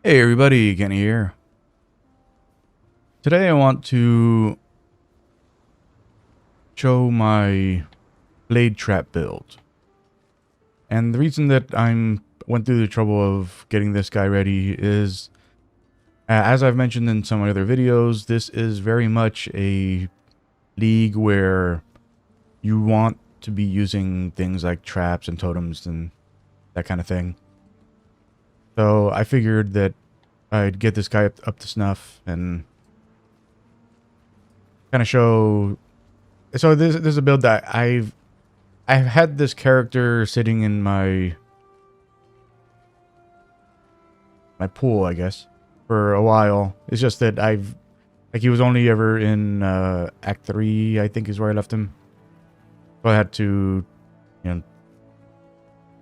Hey everybody, Kenny here. Today I want to show my Blade Trap build. And the reason that went through the trouble of getting this guy ready is, as I've mentioned in some other videos, this is very much a league where you want to be using things like traps and totems and that kind of thing. So I figured that I'd get this guy up to snuff and kind of show. So this is a build that I've had this character sitting in my pool, I guess, for a while. It's just that he was only ever in Act 3, I think is where I left him. So I had to,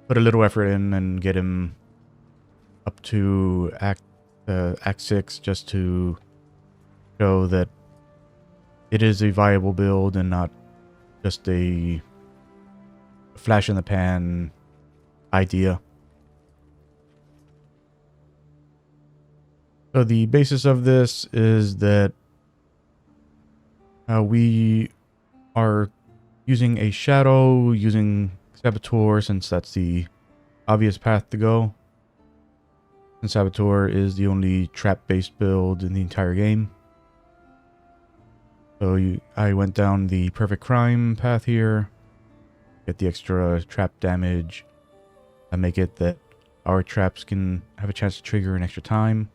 put a little effort in and get him up to Act 6 just to show that it is a viable build and not just a flash in the pan idea. So the basis of this is that we are using a shadow, using Saboteur, since that's the obvious path to go. And Saboteur is the only trap-based build in the entire game. So I went down the perfect crime path here, get the extra trap damage, and make it that our traps can have a chance to trigger in extra time.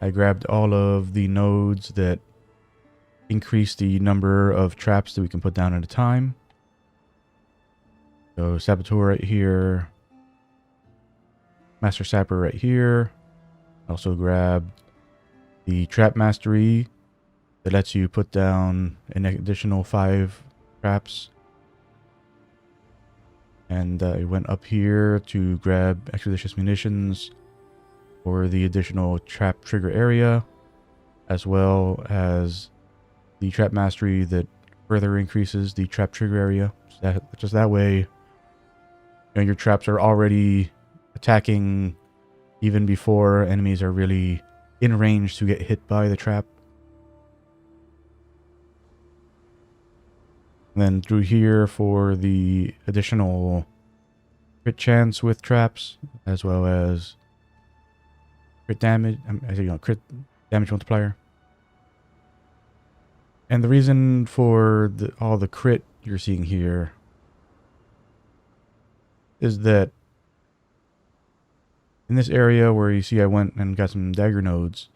I grabbed all of the nodes that increase the number of traps that we can put down at a time. So Saboteur right here, Master Sapper right here. Also grabbed the Trap Mastery that lets you put down an additional 5 traps. And I went up here to grab Expeditious Munitions for the additional trap trigger area, as well as the Trap Mastery that further increases the trap trigger area. So just that way, your traps are already attacking even before enemies are really in range to get hit by the trap. And then through here for the additional crit chance with traps, as well as crit damage, crit damage multiplier. And the reason for all the crit you're seeing here is that in this area where you see I went and got some dagger nodes,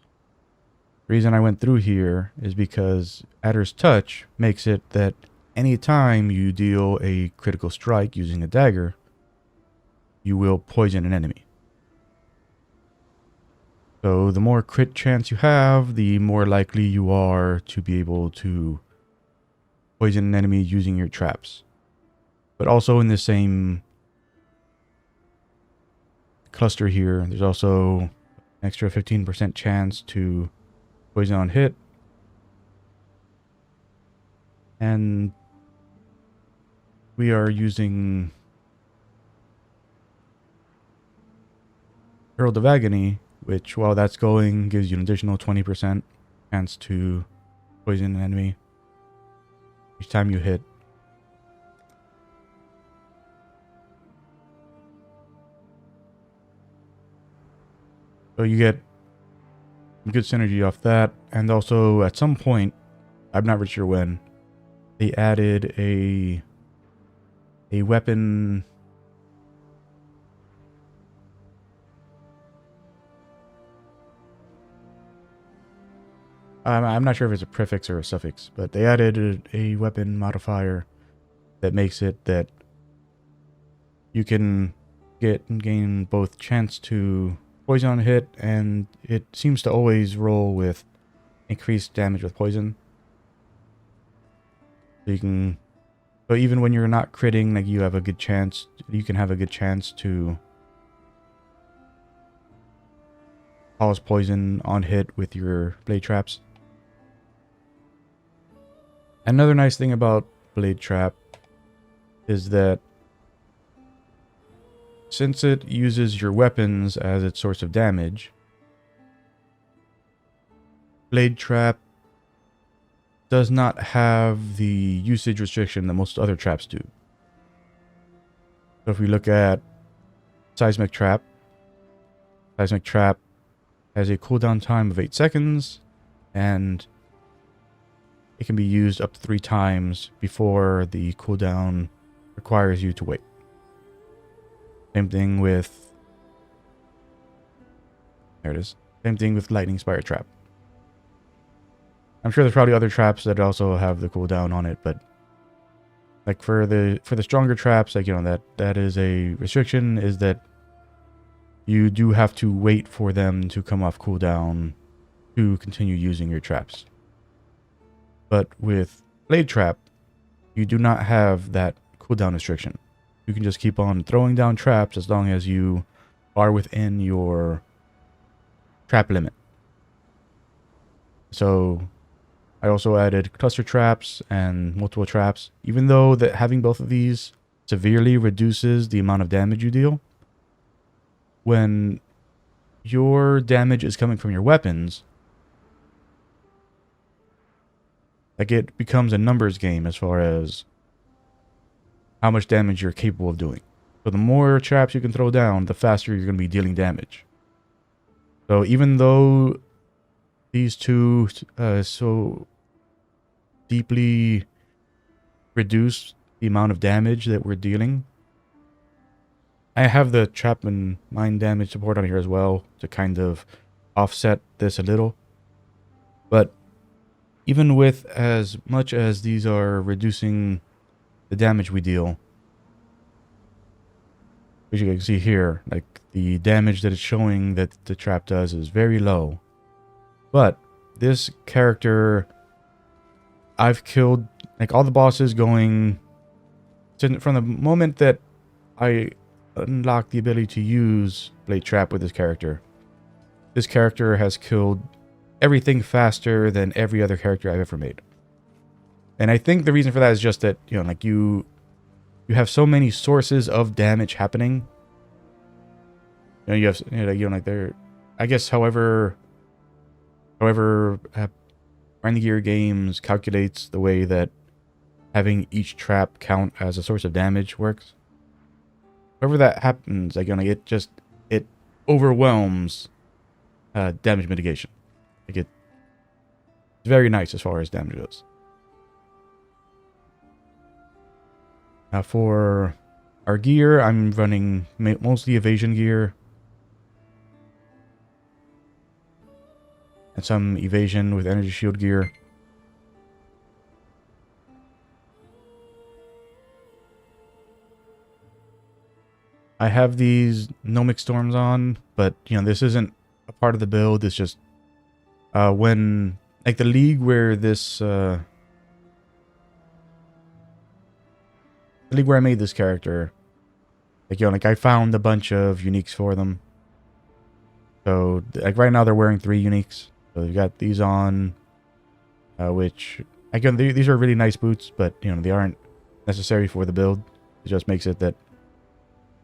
the reason I went through here is because Adder's Touch makes it that anytime you deal a critical strike using a dagger, you will poison an enemy. So the more crit chance you have, the more likely you are to be able to poison an enemy using your traps. But also in the same cluster here, there's also an extra 15% chance to poison on hit. And we are using Herald of Agony, which, while that's going, gives you an additional 20% chance to poison an enemy each time you hit. So you get good synergy off that. And also, at some point, I'm not really sure when, they added a weapon. I'm not sure if it's a prefix or a suffix, but they added a weapon modifier that makes it that you can gain both chance to poison on hit, and it seems to always roll with increased damage with poison. So so even when you're not critting, like you can have a good chance to cause poison on hit with your blade traps. Another nice thing about Blade Trap is that since it uses your weapons as its source of damage, Blade Trap does not have the usage restriction that most other traps do. So if we look at Seismic Trap has a cooldown time of 8 seconds, and it can be used up to 3 times before the cooldown requires you to wait. Same thing with... There it is. Same thing with Lightning Spire Trap. I'm sure there's probably other traps that also have the cooldown on it, but like for the stronger traps, like, you know, that is a restriction, is that you do have to wait for them to come off cooldown to continue using your traps. But with Blade Trap, you do not have that cooldown restriction. You can just keep on throwing down traps as long as you are within your trap limit. So I also added cluster traps and multiple traps. Even though that having both of these severely reduces the amount of damage you deal, when your damage is coming from your weapons, like, it becomes a numbers game as far as how much damage you're capable of doing. So the more traps you can throw down, the faster you're going to be dealing damage. So even though these two so deeply reduce the amount of damage that we're dealing, I have the trap and mine damage support on here as well to kind of offset this a little. But even with as much as these are reducing the damage we deal, as you can see here, like, the damage that it's showing that the trap does is very low. But this character, I've killed like all the bosses going from the moment that I unlocked the ability to use Blade Trap with this character. This character has killed everything faster than every other character I've ever made. And I think the reason for that is just that, you know, like, you have so many sources of damage happening. You know, you have, like, there, I guess, however Grinding Gear Games calculates the way that having each trap count as a source of damage works. However that happens, like, you know, it overwhelms damage mitigation. Like, it's very nice as far as damage goes. Now for our gear, I'm running mostly evasion gear. And some evasion with energy shield gear. I have these Gnomic Storms on, but, you know, this isn't a part of the build. It's just when, like, the league where this the league where I made this character, like, you know, like, I found a bunch of uniques for them. So, like, right now they're wearing 3 uniques. So they've got these on, which, again, these are really nice boots, but, you know, they aren't necessary for the build. It just makes it that,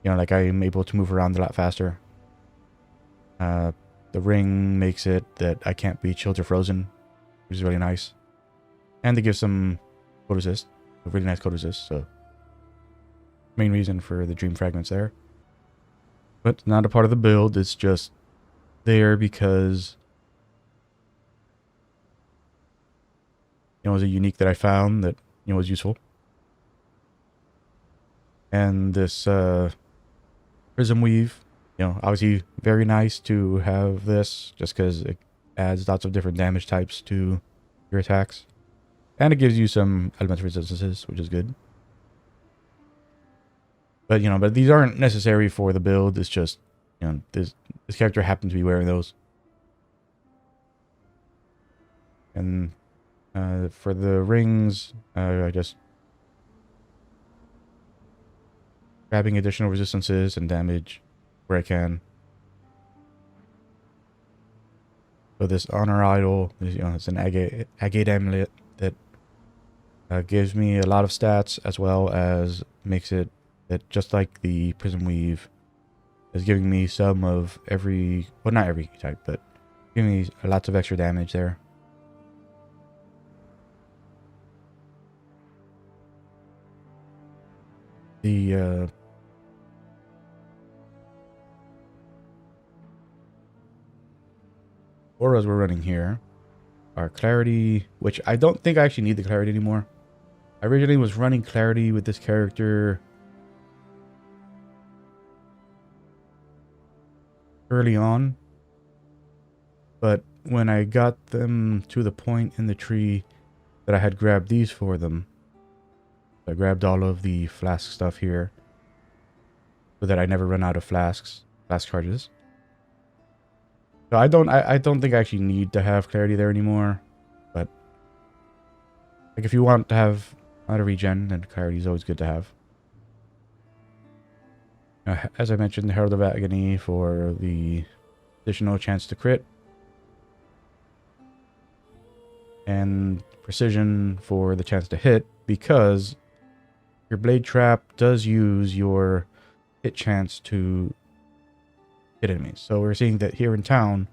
you know, like, I'm able to move around a lot faster. The ring makes it that I can't be chilled or frozen, which is really nice. And they give some code assist, a really nice code assist, so main reason for the dream fragments there. But not a part of the build, it's just there because, you know, it was a unique that I found that, you know, was useful. And this prism weave, you know, obviously very nice to have this, just because it adds lots of different damage types to your attacks. And it gives you some elemental resistances, which is good. But, you know, but these aren't necessary for the build. It's just, you know, this character happened to be wearing those. And for the rings, I just grabbing additional resistances and damage where I can. So this honor idol, you know, it's an agate amulet that gives me a lot of stats, as well as makes it that, just like the prism weave, is giving me some of every, well, not every type, but giving me lots of extra damage there. The auras we're running here are Clarity, which I don't think I actually need the Clarity anymore. I originally was running Clarity with this character early on, but when I got them to the point in the tree that I had grabbed these for them, I grabbed all of the flask stuff here so that I never run out of flask charges. So I don't think I actually need to have Clarity there anymore, but like if you want to have a lot of regen, then Clarity is always good to have. As I mentioned, Herald of Agony for the additional chance to crit, and Precision for the chance to hit, because your Blade Trap does use your hit chance to hit enemies. So we're seeing that here in town,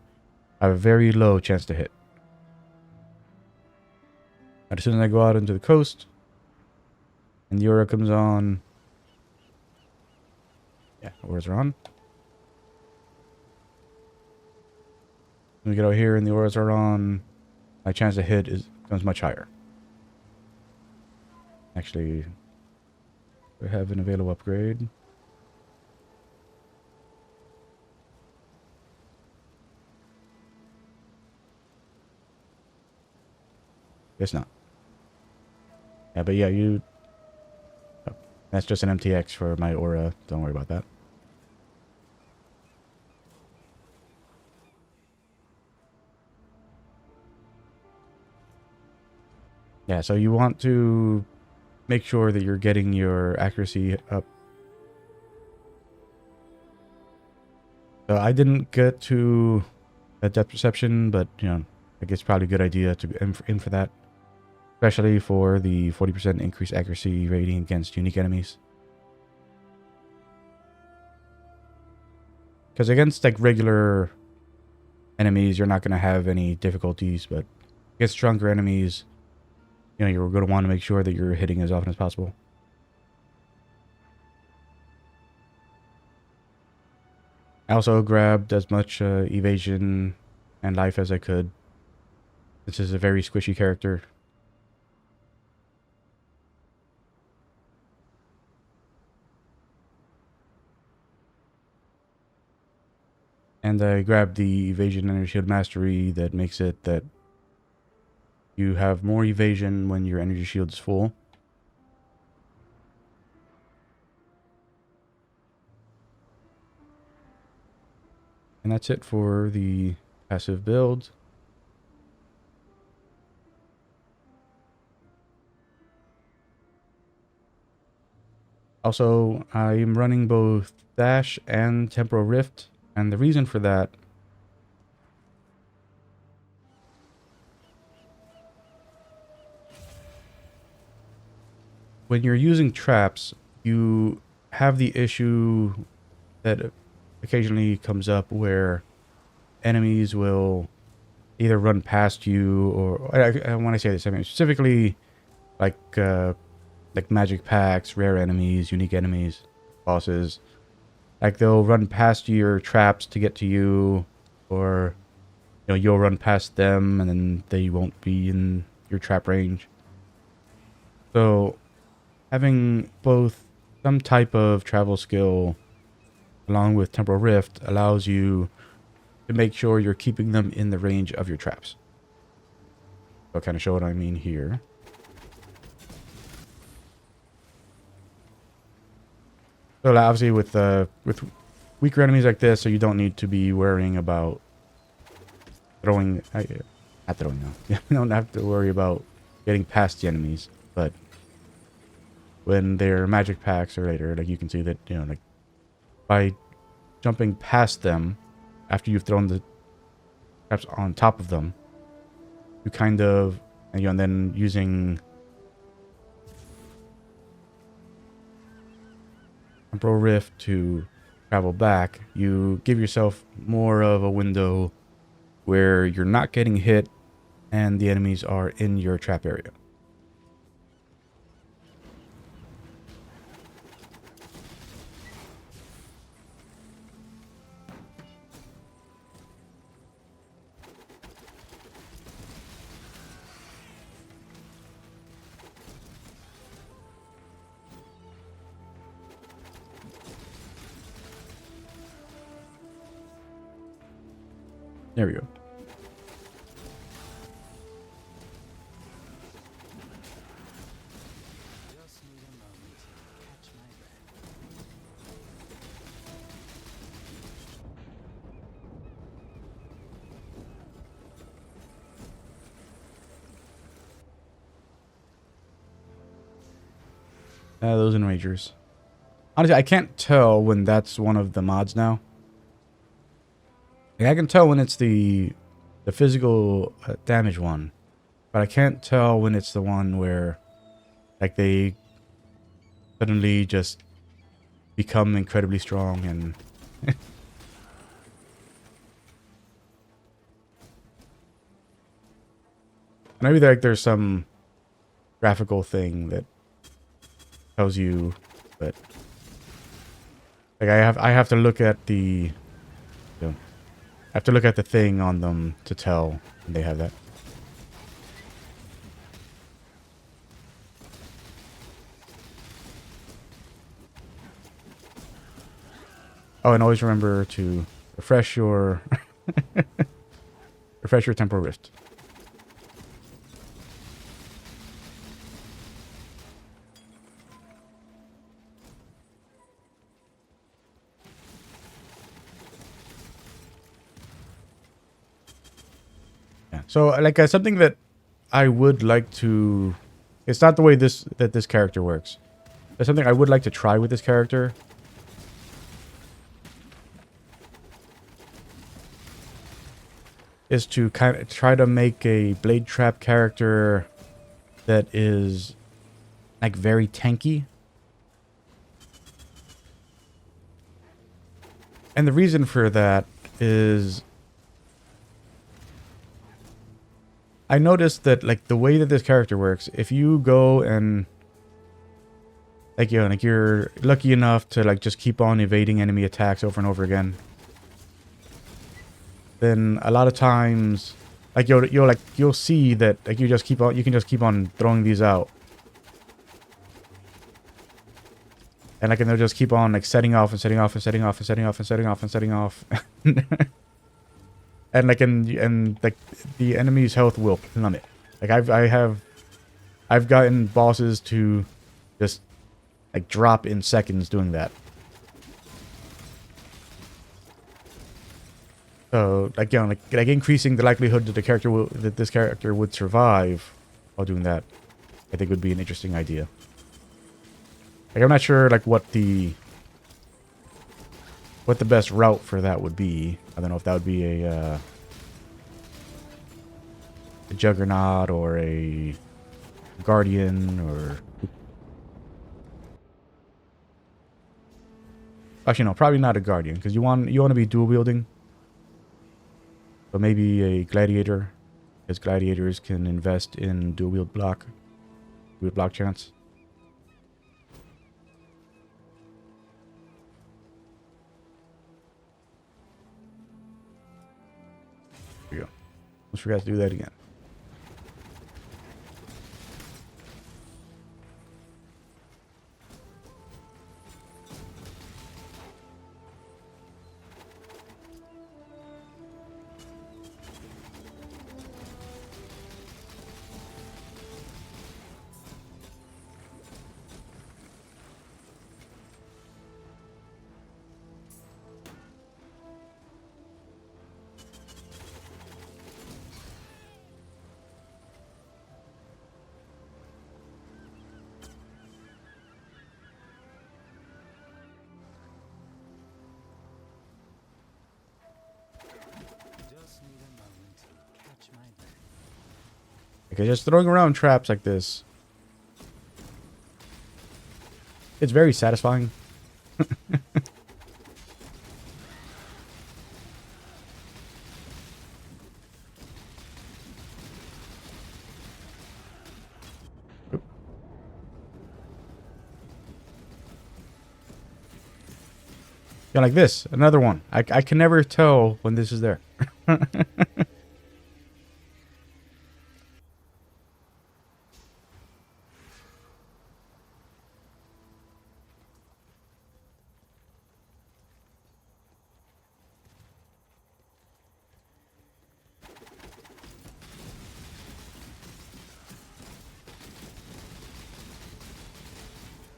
I have a very low chance to hit. And as soon as I go out into the coast, and the aura comes on, yeah, auras are on. When we get out here and the auras are on, my chance to hit becomes much higher. Actually, we have an available upgrade. Guess not. Yeah, but yeah, oh, that's just an MTX for my aura. Don't worry about that. Yeah, so you want to make sure that you're getting your accuracy up. So I didn't get to a depth perception, but you know, I think it's probably a good idea to aim for that, especially for the 40% increased accuracy rating against unique enemies. Because against like regular enemies, you're not going to have any difficulties, but against stronger enemies, you know, you're going to want to make sure that you're hitting as often as possible. I also grabbed as much evasion and life as I could. This is a very squishy character. And I grabbed the evasion energy shield mastery that makes it that you have more evasion when your energy shield is full. And that's it for the passive build. Also, I am running both Dash and Temporal Rift, and the reason for that when you're using traps, you have the issue that occasionally comes up where enemies will either run past you or when I say this, I mean specifically like magic packs, rare enemies, unique enemies, bosses. Like they'll run past your traps to get to you, or you know, you'll run past them and then they won't be in your trap range. So having both some type of travel skill along with Temporal Rift allows you to make sure you're keeping them in the range of your traps. So I'll kind of show what I mean here. So obviously with weaker enemies like this, so you don't need to be worrying about throwing, not throwing now. You don't have to worry about getting past the enemies, but when they're magic packs or later, like you can see that, you know, like by jumping past them after you've thrown the traps on top of them, you kind of, you know, and then using Temporal Rift to travel back, you give yourself more of a window where you're not getting hit and the enemies are in your trap area. There we go. Those enragers. Honestly, I can't tell when that's one of the mods now. Like, I can tell when it's the physical damage one, but I can't tell when it's the one where like they suddenly just become incredibly strong and maybe like there's some graphical thing that tells you, but like I have to look at the I have to look at the thing on them to tell when they have that. Oh, and always remember to refresh your refresh your temporal rift. So, like, something that I would like to... It's not the way this character works. There's something I would like to try with this character. Is to kind of try to make a Blade Trap character that is, like, very tanky. And the reason for that is... I noticed that, like, the way that this character works, if you go and, like, you know, like, you're lucky enough to, like, just keep on evading enemy attacks over and over again, then a lot of times, like, you'll see that, like, you can just keep on throwing these out. And, like, and they'll just keep on, like, setting off and setting off and setting off and setting off and setting off and setting off. And like like the enemy's health will plummet. Like I've gotten bosses to just like drop in seconds doing that. So like, you know, like increasing the likelihood that this character would survive while doing that, I think would be an interesting idea. Like, I'm not sure like what the best route for that would be. I don't know if that would be a Juggernaut or a Guardian or... Actually, no, probably not a Guardian, because you want to be dual wielding. So maybe a Gladiator, because Gladiators can invest in dual block chance. There we go. Almost forgot to do that again. Okay, just throwing around traps like this, it's very satisfying. Yeah, like this. Another one. I can never tell when this is there.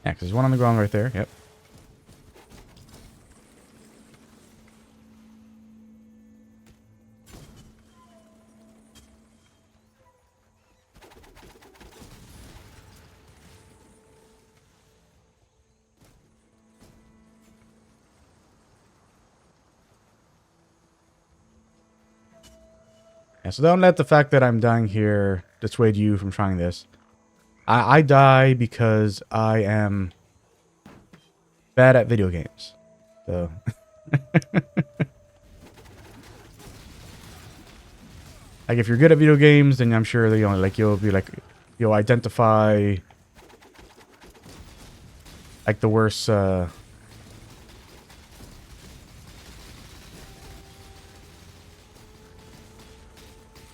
Yeah, because there's one on the ground right there. Yep. Yeah, so don't let the fact that I'm dying here dissuade you from trying this. I die because I am bad at video games. So... Like, if you're good at video games, then I'm sure that, you know, like, you'll be like, you'll identify like the worst and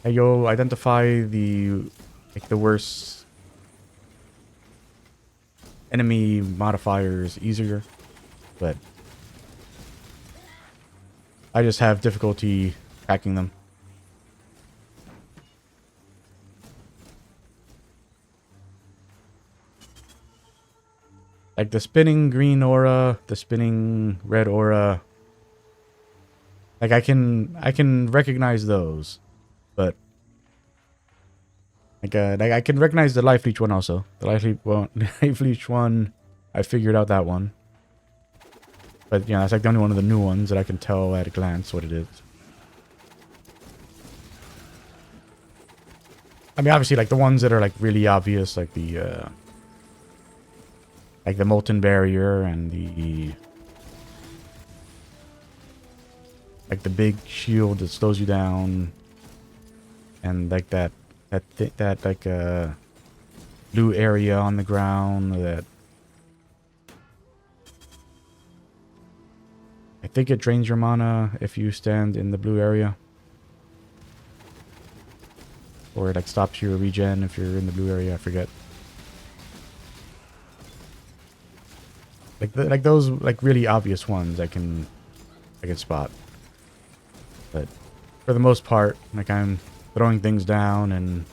you'll identify the worst enemy modifiers easier, but I just have difficulty hacking them. Like the spinning green aura, the spinning red aura. Like I can recognize those, but like I can recognize the life leech one also. The life leech one, I figured out that one. But yeah, that's like the only one of the new ones that I can tell at a glance what it is. I mean, obviously, like the ones that are like really obvious, like the molten barrier and the like the big shield that slows you down, and like that like blue area on the ground that I think it drains your mana if you stand in the blue area, or it like stops your regen if you're in the blue area. I forget. Like those like really obvious ones I can spot, but for the most part, like I'm throwing things down and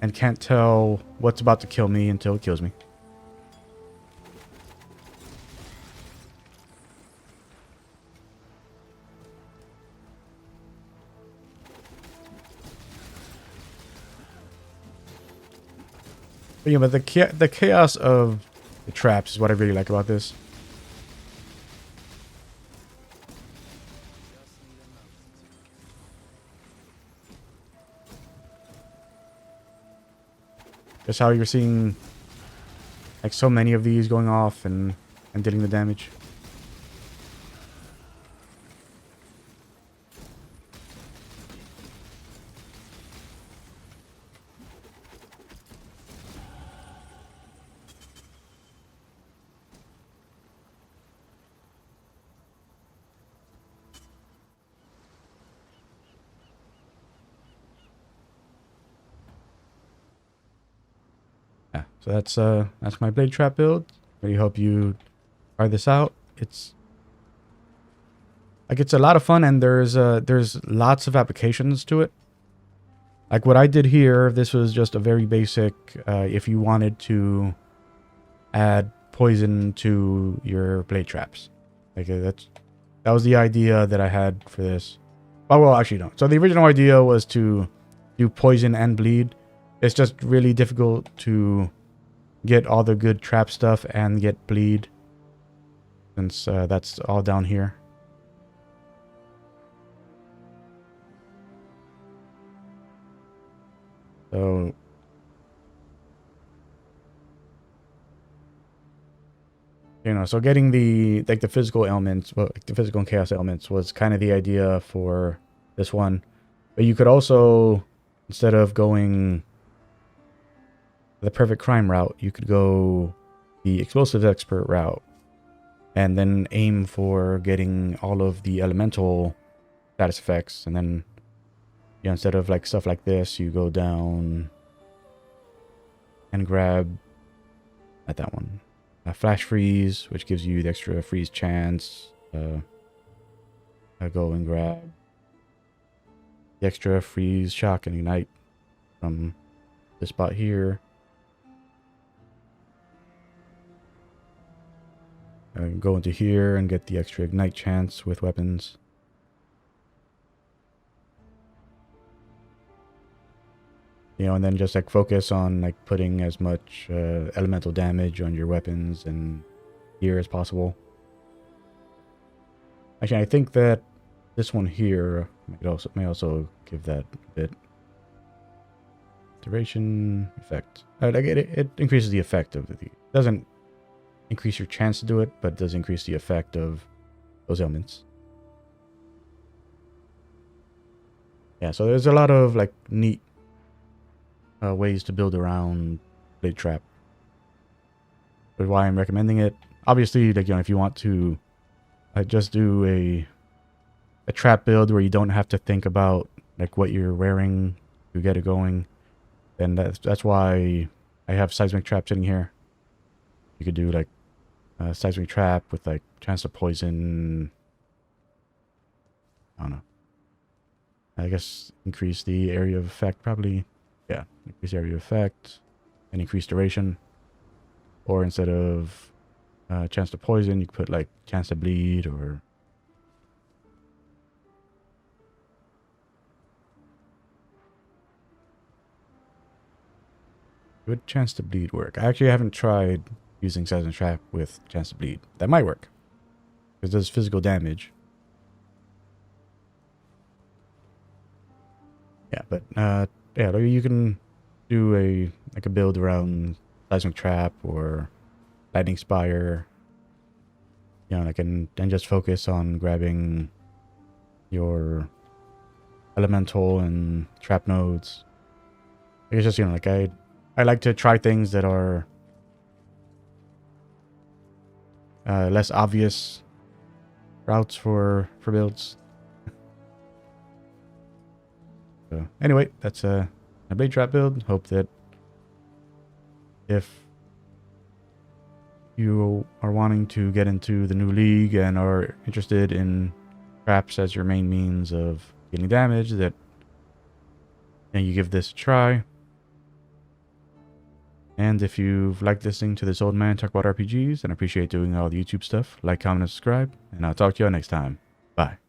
and can't tell what's about to kill me until it kills me. But yeah, but the chaos of the traps is what I really like about this. Just how you're seeing like so many of these going off and dealing the damage. Yeah, so that's my blade trap build. Really hope you try this out. It's like it's a lot of fun, and there's lots of applications to it. Like what I did here, this was just a very basic. If you wanted to add poison to your blade traps, like that was the idea that I had for this. Oh well, actually no. So the original idea was to do poison and bleed. It's just really difficult to get all the good trap stuff and get bleed, since that's all down here. So you know, so getting the like the physical elements, well, like the physical and chaos elements was kind of the idea for this one. But you could also, instead of going the perfect crime route, you could go the explosives expert route, and then aim for getting all of the elemental status effects, and then, you know, instead of like stuff like this, you go down and grab at that one, flash freeze, which gives you the extra freeze chance. I go and grab the extra freeze, shock, and ignite from this spot here. And go into here and get the extra ignite chance with weapons. You know, and then just like focus on like putting as much elemental damage on your weapons and gear as possible. Actually, I think that this one here may also give that a bit. Duration effect. It increases the effect of the. It doesn't increase your chance to do it, but it does increase the effect of those elements. Yeah, so there's a lot of like neat ways to build around Blade Trap. But why I'm recommending it, obviously, like, you know, if you want to just do a trap build where you don't have to think about like what you're wearing to get it going, then that's why I have seismic trap sitting here. You could do like a seismic trap with like chance to poison. I don't know. I guess increase the area of effect probably. Yeah, increase area of effect and increase duration. Or instead of chance to poison, you could put like chance to bleed or. Would chance to bleed work? I actually haven't tried using seismic trap with chance to bleed. That might work. Because it does physical damage. Yeah, but yeah, you can do a build around seismic trap or lightning spire. You know, and just focus on grabbing your elemental and trap nodes. It's just, you know, like I like to try things that are less obvious routes for builds. So anyway, that's a Blade Trap build. Hope that if you are wanting to get into the new league and are interested in traps as your main means of getting damage, that you give this a try. And if you've liked listening to this old man talk about RPGs and appreciate doing all the YouTube stuff, like, comment, and subscribe. And I'll talk to you all next time. Bye.